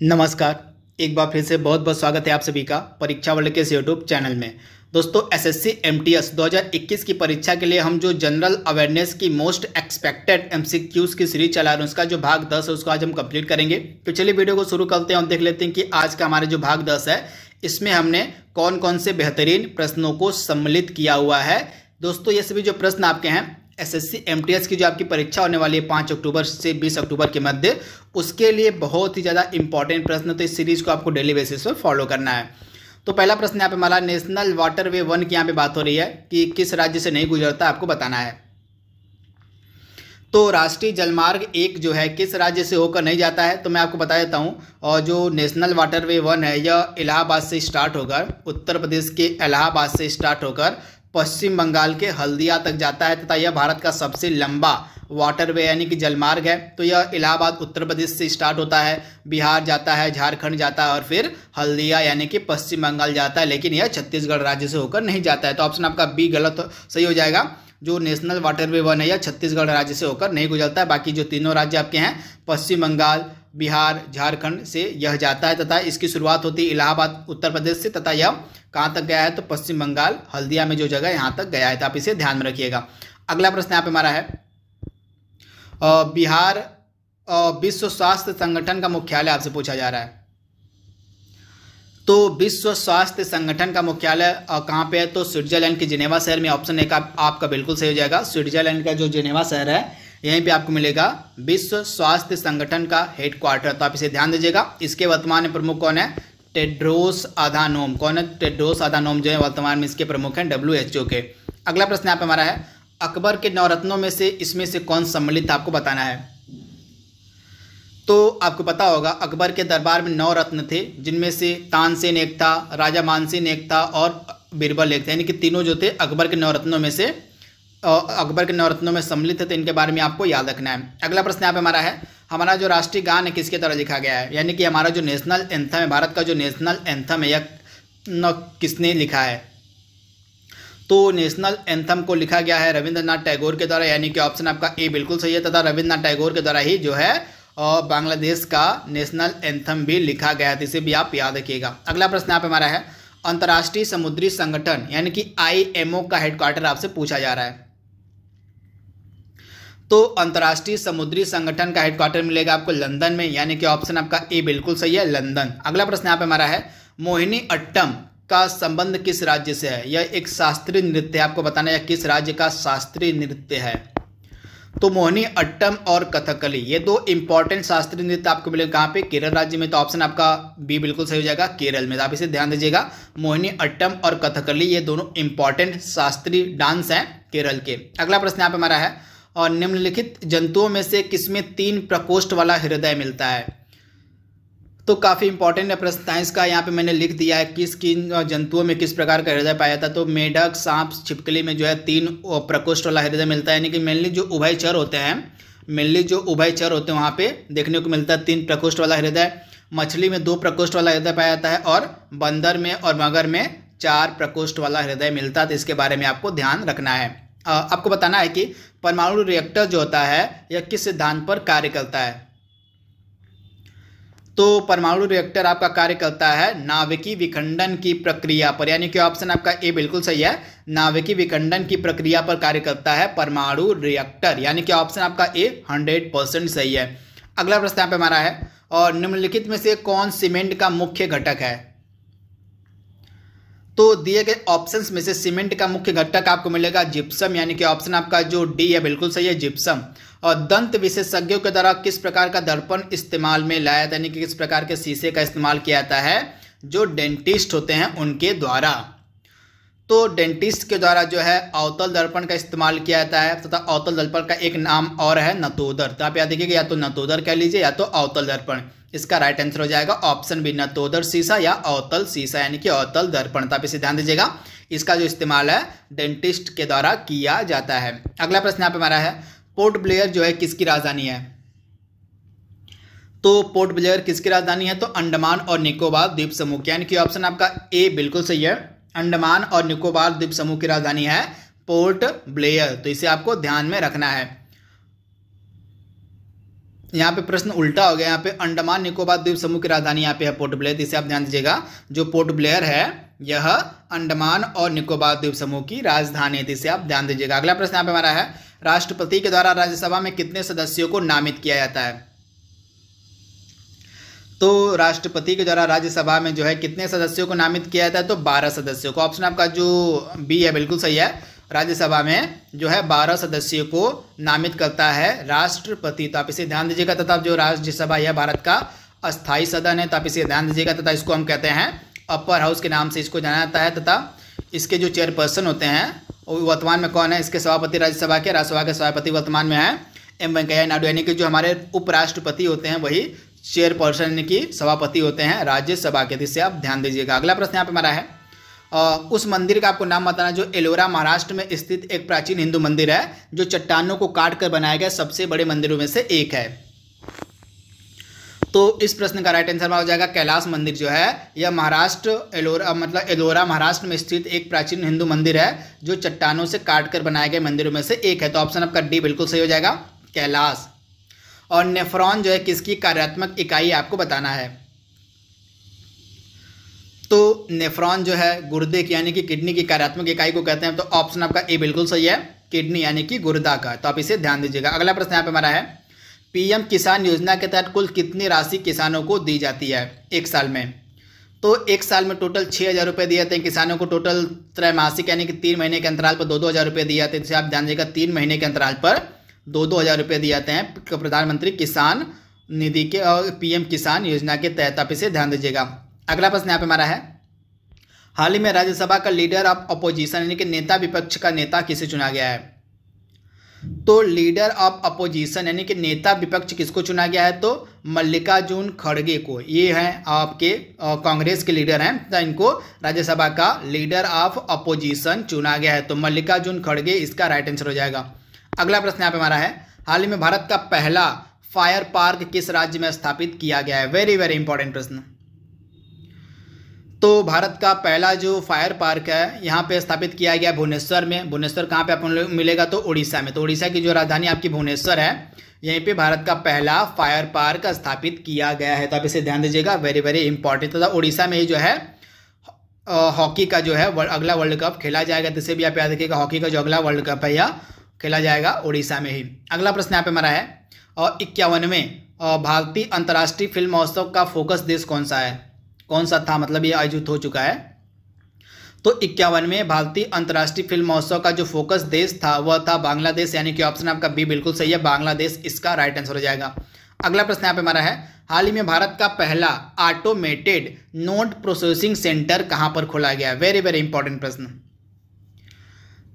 नमस्कार। एक बार फिर से बहुत बहुत स्वागत है आप सभी का परीक्षा वर्ल्ड के इस यूट्यूब चैनल में। दोस्तों, एसएससी एमटीएस 2021 की परीक्षा के लिए हम जो जनरल अवेयरनेस की मोस्ट एक्सपेक्टेड एमसीक्यूज की सीरीज चला रहे हैं उसका जो भाग 10 है उसको आज हम कंप्लीट करेंगे। तो चलिए वीडियो को शुरू करते हैं और देख लेते हैं कि आज का हमारा जो भाग 10 है इसमें हमने कौन कौन से बेहतरीन प्रश्नों को सम्मिलित किया हुआ है। दोस्तों, ये सभी जो प्रश्न आपके हैं एसएससी एमटीएस की जो आपकी परीक्षा होने वाली है 5 अक्टूबर से 20 अक्टूबर के मध्य, उसके लिए बहुत ही ज़्यादा इंपॉर्टेंट प्रश्न। तो इस सीरीज को आपको डेली बेसिस पर फॉलो करना है। तो पहला प्रश्न यहाँ पे हमारा नेशनल वाटरवे 1 की यहाँ पे बात हो रही है कि किस राज्य से नहीं गुजरता, आपको बताना है। तो राष्ट्रीय जलमार्ग 1 जो है किस राज्य से होकर नहीं जाता है, तो मैं आपको बता देता हूँ। और जो नेशनल वाटरवे 1 है यह इलाहाबाद से स्टार्ट होकर, उत्तर प्रदेश के इलाहाबाद से स्टार्ट होकर पश्चिम बंगाल के हल्दिया तक जाता है तथा यह भारत का सबसे लंबा वाटरवे यानी कि जलमार्ग है। तो यह इलाहाबाद उत्तर प्रदेश से स्टार्ट होता है, बिहार जाता है, झारखंड जाता है और फिर हल्दिया यानी कि पश्चिम बंगाल जाता है, लेकिन यह छत्तीसगढ़ राज्य से होकर नहीं जाता है। तो ऑप्शन आपका बी गलत सही हो जाएगा। जो नेशनल वाटरवे 1 है यह छत्तीसगढ़ राज्य से होकर नहीं गुजरता है। बाकी जो तीनों राज्य आपके हैं पश्चिम बंगाल, बिहार, झारखंड से यह जाता है तथा इसकी शुरुआत होती है इलाहाबाद उत्तर प्रदेश से तथा यह कहाँ तक गया है तो पश्चिम बंगाल हल्दिया में जो जगह यहाँ तक गया है। तो आप इसे ध्यान में रखिएगा। अगला प्रश्न यहाँ पे हमारा है बिहार विश्व स्वास्थ्य संगठन का मुख्यालय आपसे पूछा जा रहा है। तो विश्व स्वास्थ्य संगठन का मुख्यालय कहाँ पे है, तो स्विट्जरलैंड के जिनेवा शहर में। ऑप्शन एक आपका बिल्कुल सही हो जाएगा। स्विट्जरलैंड का जो जिनेवा शहर है यहीं पे आपको मिलेगा विश्व स्वास्थ्य संगठन का हेडक्वार्टर। तो आप इसे ध्यान दीजिएगा। इसके वर्तमान में प्रमुख कौन है, टेड्रोस अधानोम। कौन है, टेड्रोस अधानोम जो है वर्तमान में इसके प्रमुख हैं WHO के। अगला प्रश्न यहाँ पे हमारा है अकबर के नवरत्नों में से इसमें से कौन सम्मिलित, आपको बताना है। तो आपको पता होगा अकबर के दरबार में 9 रत्न थे, जिनमें से तानसेन एक था, राजा मानसिंह एक था और बीरबल एक था। यानी कि तीनों जो थे अकबर के 9 रत्नों में से अकबर के 9 रत्नों में सम्मिलित थे। तो इनके बारे में आपको याद रखना है। अगला प्रश्न यहाँ पे हमारा है हमारा जो राष्ट्रीय गान है किसके द्वारा लिखा गया है, यानी कि हमारा जो नेशनल एंथम है, भारत का जो नेशनल एंथम है यह किसने लिखा है। तो नेशनल एंथम को लिखा गया है रविंद्रनाथ टैगोर के द्वारा, यानी कि ऑप्शन आपका ए बिल्कुल सही है। तथा रविंद्रनाथ टैगोर के द्वारा ही जो है और बांग्लादेश का नेशनल एंथम भी लिखा गया है। इसे भी आप याद रखिएगा। अगला प्रश्न यहाँ पे हमारा है अंतर्राष्ट्रीय समुद्री संगठन यानी कि IMO का हेडक्वार्टर आपसे पूछा जा रहा है। तो अंतर्राष्ट्रीय समुद्री संगठन का हेडक्वार्टर मिलेगा आपको लंदन में, यानी कि ऑप्शन आपका ए बिल्कुल सही है, लंदन। अगला प्रश्न यहाँ पे हमारा है मोहिनी अट्टम का संबंध किस राज्य से है। यह एक शास्त्रीय नृत्य है, आपको बताना है किस राज्य का शास्त्रीय नृत्य है। तो मोहिनी अट्टम और कथकली ये 2 इंपॉर्टेंट शास्त्रीय नृत्य आपको मिलेगा कहाँ पे, केरल राज्य में। तो ऑप्शन आपका बी बिल्कुल सही हो जाएगा, केरल में। तो आप इसे ध्यान दीजिएगा। मोहिनी अट्टम और कथकली ये दोनों इंपॉर्टेंट शास्त्रीय डांस हैं केरल के। अगला प्रश्न यहाँ पे हमारा है और निम्नलिखित जंतुओं में से किसमें 3 प्रकोष्ठ वाला हृदय मिलता है। तो काफ़ी इंपॉर्टेंट प्रश्न था इसका। यहाँ पे मैंने लिख दिया है किन जंतुओं में किस प्रकार का हृदय पाया जाता है। तो मेढक, सांप, छिपकली में जो है 3 प्रकोष्ठ वाला हृदय मिलता है। यानी कि मेनली जो उभयचर होते हैं वहाँ पे देखने को मिलता है 3 प्रकोष्ठ वाला हृदय। मछली में 2 प्रकोष्ठ वाला हृदय पाया जाता है और बंदर में और मगर में 4 प्रकोष्ठ वाला हृदय मिलता है। तो इसके बारे में आपको ध्यान रखना है। आपको बताना है कि परमाणु रिएक्टर जो होता है यह किस सिद्धांत पर कार्य करता है। तो परमाणु रिएक्टर आपका कार्य करता है नाभिकीय विखंडन की प्रक्रिया पर, यानी कि ऑप्शन आपका ए बिल्कुल सही है, नाभिकीय विखंडन की प्रक्रिया पर कार्य करता है परमाणु रिएक्टर, यानी कि ऑप्शन आपका ए 100% सही है। अगला प्रश्न यहाँ पे हमारा है और निम्नलिखित में से कौन सीमेंट का मुख्य घटक है। तो दिए गए ऑप्शंस में से सीमेंट का मुख्य घटक आपको मिलेगा जिप्सम, यानी कि ऑप्शन आपका जो डी है बिल्कुल सही है, जिप्सम। और दंत विशेषज्ञों के द्वारा किस प्रकार का दर्पण इस्तेमाल में लाया जाता है, यानी कि किस प्रकार के शीशे का इस्तेमाल किया जाता है, जो डेंटिस्ट होते हैं उनके द्वारा। तो डेंटिस्ट के द्वारा जो है अवतल दर्पण का इस्तेमाल किया जाता है तथा अवतल दर्पण का एक नाम और है नतोदर। तो आप याद देखिएगा, या तो नतोदर कह लीजिए या तो अवतल दर्पण। इसका राइट आंसर हो जाएगा ऑप्शन बी, नतोदर शीशा या अवतल शीशा, यानी कि अवतल दर्पण। तो आप इसे ध्यान दीजिएगा। इसका जो इस्तेमाल है डेंटिस्ट के द्वारा किया जाता है। अगला प्रश्न यहाँ पे हमारा है पोर्ट ब्लेयर जो है किसकी राजधानी है। तो पोर्ट ब्लेयर किसकी राजधानी है, तो अंडमान और निकोबार द्वीप समूह की, यानी कि ऑप्शन आपका ए बिल्कुल सही है, अंडमान और निकोबार द्वीप समूह की राजधानी है पोर्ट ब्लेयर। तो इसे आपको ध्यान में रखना है। यहाँ पे प्रश्न उल्टा हो गया। यहाँ पे अंडमान निकोबार द्वीप समूह की राजधानी यहाँ पे है पोर्ट ब्लेयर, इसे आप ध्यान दीजिएगा। जो पोर्ट ब्लेयर है यह अंडमान और निकोबार द्वीप समूह की राजधानी है, इसे आप ध्यान दीजिएगा। अगला प्रश्न यहाँ पे हमारा है, राष्ट्रपति के द्वारा राज्यसभा में कितने सदस्यों को नामित किया जाता है? तो राष्ट्रपति के द्वारा राज्यसभा में जो है कितने सदस्यों को नामित किया जाता है? तो 12 सदस्यों को। ऑप्शन आपका जो बी है बिल्कुल सही है। राज्यसभा में जो है 12 सदस्यों को नामित करता है राष्ट्रपति, तो आप इसे ध्यान दीजिएगा। तथा जो राज्यसभा यह भारत का अस्थायी सदन है, तो आप इसे ध्यान दीजिएगा। तथा इसको हम कहते हैं अपर हाउस के नाम से इसको जाना जाता है। तथा इसके जो चेयरपर्सन होते हैं वो वर्तमान में कौन है? इसके सभापति राज्यसभा के, राज्यसभा के सभापति वर्तमान में है एम वेंकैया नायडू, यानी कि जो हमारे उपराष्ट्रपति होते हैं वही चेयरपर्सन यानी कि सभापति होते हैं राज्यसभा के, जिससे आप ध्यान दीजिएगा। अगला प्रश्न यहाँ पे हमारा है, उस मंदिर का आपको नाम बताना जो एलोरा महाराष्ट्र में स्थित एक प्राचीन हिंदू मंदिर है, जो चट्टानों को काट कर बनाया गया सबसे बड़े मंदिरों में से एक है। तो इस प्रश्न का राइट आंसर हो जाएगा कैलाश मंदिर जो है यह महाराष्ट्र एलोरा महाराष्ट्र में स्थित एक प्राचीन हिंदू मंदिर है, जो चट्टानों से काट कर बनाए गए मंदिरों में से एक है। तो ऑप्शन आपका डी बिल्कुल सही हो जाएगा, कैलाश। और नेफ्रॉन जो है किसकी कार्यात्मक इकाई आपको बताना है? तो नेफ्रॉन जो है गुर्दे की यानी कि किडनी की कार्यात्मक इकाई को कहते हैं। तो ऑप्शन आपका ए बिल्कुल सही है, किडनी यानी कि गुर्दा का। तो आप इसे ध्यान दीजिएगा। अगला प्रश्न यहाँ पे हमारा है, पीएम किसान योजना के तहत कुल कितनी राशि किसानों को दी जाती है एक साल में? तो एक साल में टोटल 6,000 रुपये दिए जाते हैं किसानों को। टोटल त्रैमासिक यानी कि 3 महीने के अंतराल पर 2-2 हज़ार रुपये दिए जाते हैं। जैसे आप ध्यान दीजिएगा 3 महीने के अंतराल पर 2-2 हज़ार रुपये दिए जाते हैं प्रधानमंत्री किसान निधि के और पीएम किसान योजना के तहत, आप इसे ध्यान दीजिएगा। अगला प्रश्न यहाँ पे हमारा है, हाल ही में राज्यसभा का लीडर ऑफ अपोजिशन यानी कि नेता विपक्ष का नेता किसे चुना गया है? तो लीडर ऑफ अपोजिशन यानी कि नेता विपक्ष किसको चुना गया है? तो मल्लिकार्जुन खड़गे को। ये हैं आपके कांग्रेस के लीडर हैं, तो इनको राज्यसभा का लीडर ऑफ अपोजिशन चुना गया है। तो मल्लिकार्जुन खड़गे इसका राइट आंसर हो जाएगा। अगला प्रश्न यहाँ पे हमारा है, हाल ही में भारत का पहला फायर पार्क किस राज्य में स्थापित किया गया है? वेरी वेरी इंपॉर्टेंट प्रश्न। तो भारत का पहला जो फायर पार्क है यहाँ पे स्थापित किया गया भुवनेश्वर में। भुवनेश्वर कहाँ पे आपको मिलेगा? तो उड़ीसा में। तो उड़ीसा की जो राजधानी आपकी भुवनेश्वर है, यहीं पे भारत का पहला फायर पार्क स्थापित किया गया है। तो आप इसे ध्यान दीजिएगा, वेरी वेरी इंपॉर्टेंट। तथा उड़ीसा में ही जो है हॉकी का जो है अगला वर्ल्ड कप खेला जाएगा। तो इसे भी आप याद रखिएगा, हॉकी का जो अगला वर्ल्ड कप है यह खेला जाएगा उड़ीसा में ही। अगला प्रश्न यहाँ पे हमारा है, 51वें भारतीय अंतर्राष्ट्रीय फिल्म महोत्सव का फोकस देश कौन सा है? कौन सा था, मतलब ये आयोजित हो चुका है। तो 51वें भारतीय अंतर्राष्ट्रीय फिल्म महोत्सव का जो फोकस देश था वह था बांग्लादेश, यानी कि ऑप्शन आपका बी बिल्कुल सही है, बांग्लादेश इसका राइट आंसर हो जाएगा। अगला प्रश्न यहाँ पे हमारा है, हाल ही में भारत का पहला ऑटोमेटेड नोट प्रोसेसिंग सेंटर कहाँ पर खोला गया? वेरी वेरी इंपॉर्टेंट प्रश्न।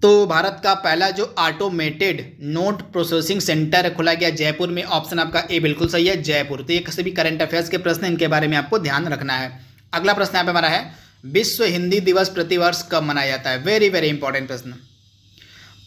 तो भारत का पहला जो ऑटोमेटेड नोट प्रोसेसिंग सेंटर खोला गया जयपुर में। ऑप्शन आपका ए बिल्कुल सही है, जयपुर। तो ये किसी भी करंट अफेयर्स के प्रश्न, इनके बारे में आपको ध्यान रखना है। अगला प्रश्न यहाँ पे हमारा है, विश्व हिंदी दिवस प्रतिवर्ष कब मनाया जाता है? वेरी वेरी इंपॉर्टेंट प्रश्न।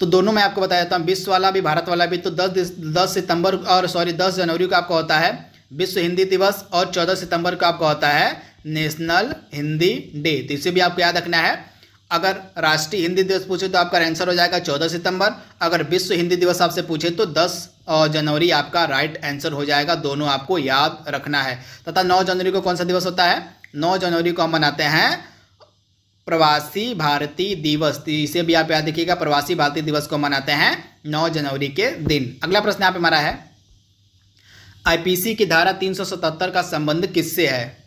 तो दोनों मैं आपको बताया जाता हूँ, विश्व वाला भी भारत वाला भी। तो 10 जनवरी को आपका होता है विश्व हिंदी दिवस, और 14 सितंबर को आपका होता है नेशनल हिंदी डे। तो इसे भी आपको याद रखना है। अगर राष्ट्रीय हिंदी दिवस पूछे तो आपका आंसर हो जाएगा 14 सितंबर। अगर विश्व हिंदी दिवस आपसे पूछे तो 10 जनवरी आपका राइट आंसर हो जाएगा। दोनों आपको याद रखना है। तथा 9 जनवरी को कौन सा दिवस होता है? 9 जनवरी को हम मनाते हैं प्रवासी भारतीय दिवस। इसे भी आप याद रखिएगा, प्रवासी भारतीय दिवस को मनाते हैं 9 जनवरी के दिन। अगला प्रश्न यहाँ पे हमारा है, आईपीसी की धारा 377 का संबंध किससे है?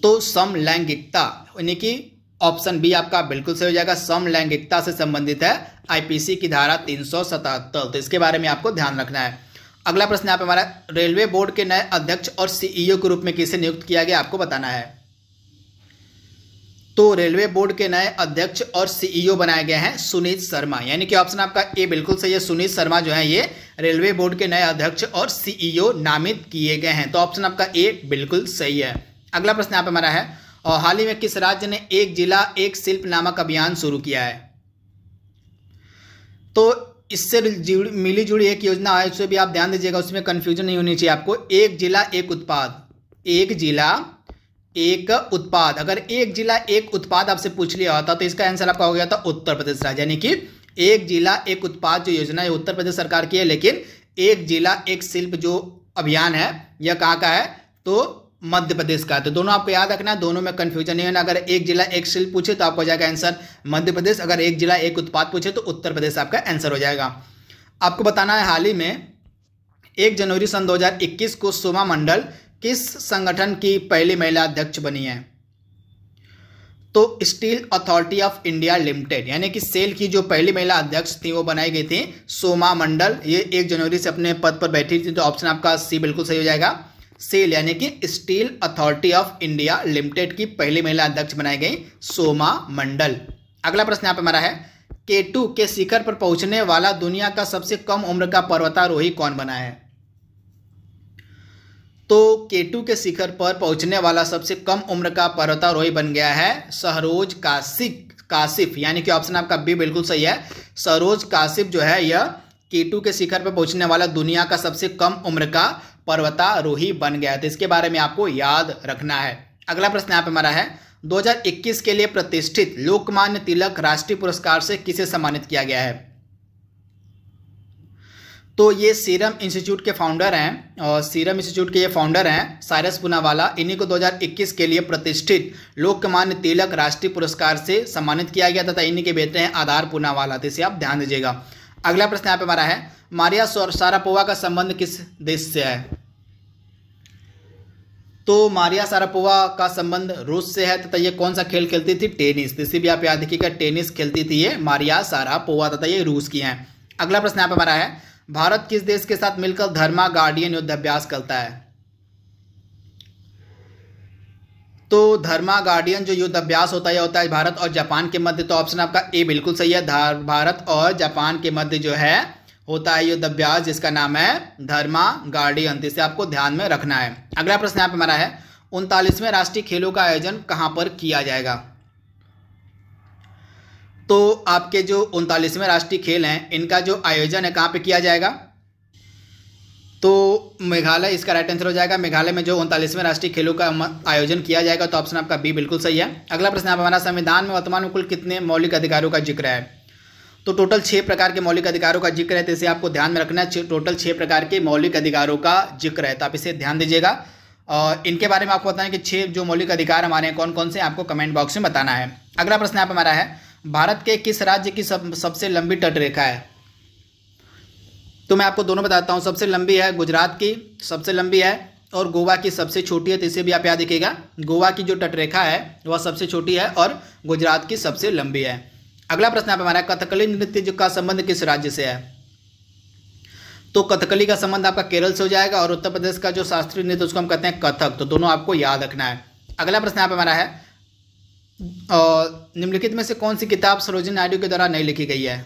तो समलैंगिकता, यानी कि ऑप्शन बी आपका बिल्कुल सही हो जाएगा, समलैंगिकता से संबंधित है आईपीसी की धारा 377। तो इसके बारे में आपको ध्यान रखना है। अगला प्रश्न यहाँ पे हमारा, रेलवे बोर्ड के नए अध्यक्ष और सीईओ के रूप में किसे नियुक्त किया गया आपको बताना है? तो रेलवे बोर्ड के नए अध्यक्ष और सीईओ बनाए गए हैं सुनीत शर्मा, यानी कि ऑप्शन आपका ए बिल्कुल सही है। सुनीत शर्मा जो है ये रेलवे बोर्ड के नए अध्यक्ष और सीईओ नामित किए गए हैं। तो ऑप्शन आपका ए बिल्कुल सही है। अगला प्रश्न यहाँ पे हमारा है, और हाल ही में किस राज्य ने एक जिला एक शिल्प नामक अभियान शुरू किया है? तो इससे मिली जुड़ी एक योजना है, उससे भी आप ध्यान दीजिएगा, उसमें कंफ्यूजन नहीं होनी चाहिए आपको। एक जिला एक उत्पाद, एक जिला एक उत्पाद। अगर एक जिला एक उत्पाद आपसे पूछ लिया होता तो इसका आंसर आपका हो गया था उत्तर प्रदेश राज्य, यानी कि एक जिला एक उत्पाद जो योजना है उत्तर प्रदेश सरकार की है, लेकिन एक जिला एक शिल्प जो अभियान है यह कहाँ का है, तो मध्य प्रदेश का है। तो दोनों आपको याद रखना है, दोनों में कंफ्यूजन नहीं होना। अगर एक जिला एक शिल्प पूछे तो आपको हो जाएगा आंसर मध्य प्रदेश, अगर एक जिला एक उत्पाद पूछे तो उत्तर प्रदेश आपका आंसर हो जाएगा। आपको बताना है हाल ही में 1 जनवरी सन 2021 को सोमा मंडल किस संगठन की पहली महिला अध्यक्ष बनी है, तो steel authority of India limited यानी कि सेल की जो पहली महिला अध्यक्ष थी वो बनाई गई थी सोमा मंडल। ये 1 जनवरी से अपने पद पर बैठी थी, तो ऑप्शन आपका सी बिल्कुल सही हो जाएगा। सेल यानी कि steel authority of India limited की पहली महिला अध्यक्ष बनाई गई सोमा मंडल। अगला प्रश्न यहाँ पे हमारा है, K2 के शिखर पर पहुंचने वाला दुनिया का सबसे कम उम्र का पर्वतारोही कौन बना है, तो K2 के शिखर पर पहुंचने वाला सबसे कम उम्र का पर्वतारोही बन गया है सहरोज काशिफ यानी कि ऑप्शन आपका बी बिल्कुल सही है। सहरोज काशिफ जो है यह K2 के शिखर पर पहुंचने वाला दुनिया का सबसे कम उम्र का पर्वतारोही बन गया है, तो इसके बारे में आपको याद रखना है। अगला प्रश्न यहाँ पे हमारा है, 2021 के लिए प्रतिष्ठित लोकमान्य तिलक राष्ट्रीय पुरस्कार से किसे सम्मानित किया गया है, तो ये सीरम इंस्टीट्यूट के फाउंडर हैं और सीरम इंस्टीट्यूट के ये फाउंडर हैं साइरस पूनावाला। इन्हीं को 2021 के लिए प्रतिष्ठित लोकमान्य तिलक राष्ट्रीय पुरस्कार से सम्मानित किया गया तथा इन्हीं के बेटे हैं आधार पूनावाला, तो इसे आप ध्यान दीजिएगा। अगला प्रश्न यहाँ पे हमारा है, मारिया शारापोवा का संबंध किस देश से है, तो मारिया शारापोवा का संबंध रूस से है तथा ये कौन सा खेल खेलती थी, टेनिस। तो इसे भी आप याद रखिएगा, टेनिस खेलती थी ये मारिया शारापोवा तथा ये रूस की हैं। अगला प्रश्न यहाँ पे हमारा है, भारत किस देश के साथ मिलकर धर्मा गार्डियन युद्धाभ्यास करता है, तो धर्मा गार्डियन जो युद्धाभ्यास होता है भारत और जापान के मध्य, तो ऑप्शन आपका ए बिल्कुल सही है। भारत और जापान के मध्य जो है होता है युद्धाभ्यास जिसका नाम है धर्मा गार्डियन, इसे आपको ध्यान में रखना है। अगला प्रश्न यहाँ पे हमारा है, 39वें राष्ट्रीय खेलों का आयोजन कहाँ पर किया जाएगा, तो आपके जो 39वें राष्ट्रीय खेल हैं इनका जो आयोजन है कहाँ पे किया जाएगा, तो मेघालय इसका राइट आंसर हो जाएगा। मेघालय में जो 39वें राष्ट्रीय खेलों का आयोजन किया जाएगा, तो ऑप्शन आपका बी बिल्कुल सही है। अगला प्रश्न आप हमारा, संविधान में वर्तमान में कुल कितने मौलिक अधिकारों का जिक्र है, तो टोटल 6 प्रकार के मौलिक अधिकारों का जिक्र है, तो इसे आपको ध्यान में रखना है। टोटल 6 प्रकार के मौलिक अधिकारों का जिक्र है, तो आप इसे ध्यान दीजिएगा। और इनके बारे में आपको बताएं कि 6 जो मौलिक अधिकार हमारे हैं कौन कौन से, आपको कमेंट बॉक्स में बताना है। अगला प्रश्न यहाँ पे हमारा है, भारत के किस राज्य की सबसे लंबी तटरेखा है, तो मैं आपको दोनों बताता हूँ। सबसे लंबी है गुजरात की, सबसे लंबी है, और गोवा की सबसे छोटी है, तो इसे भी आप याद रखिएगा। गोवा की जो तटरेखा है वह सबसे छोटी है और गुजरात की सबसे लंबी है। अगला प्रश्न आप हमारा, कथकली नृत्य का संबंध किस राज्य से है, तो कथकली का संबंध आपका केरल से हो जाएगा, और उत्तर प्रदेश का जो शास्त्रीय नृत्य उसको हम कहते हैं कथक, तो दोनों आपको याद रखना है। अगला प्रश्न आप हमारा है, निम्नलिखित में से कौन सी किताब सरोजिनी नायडू के द्वारा नहीं लिखी गई है,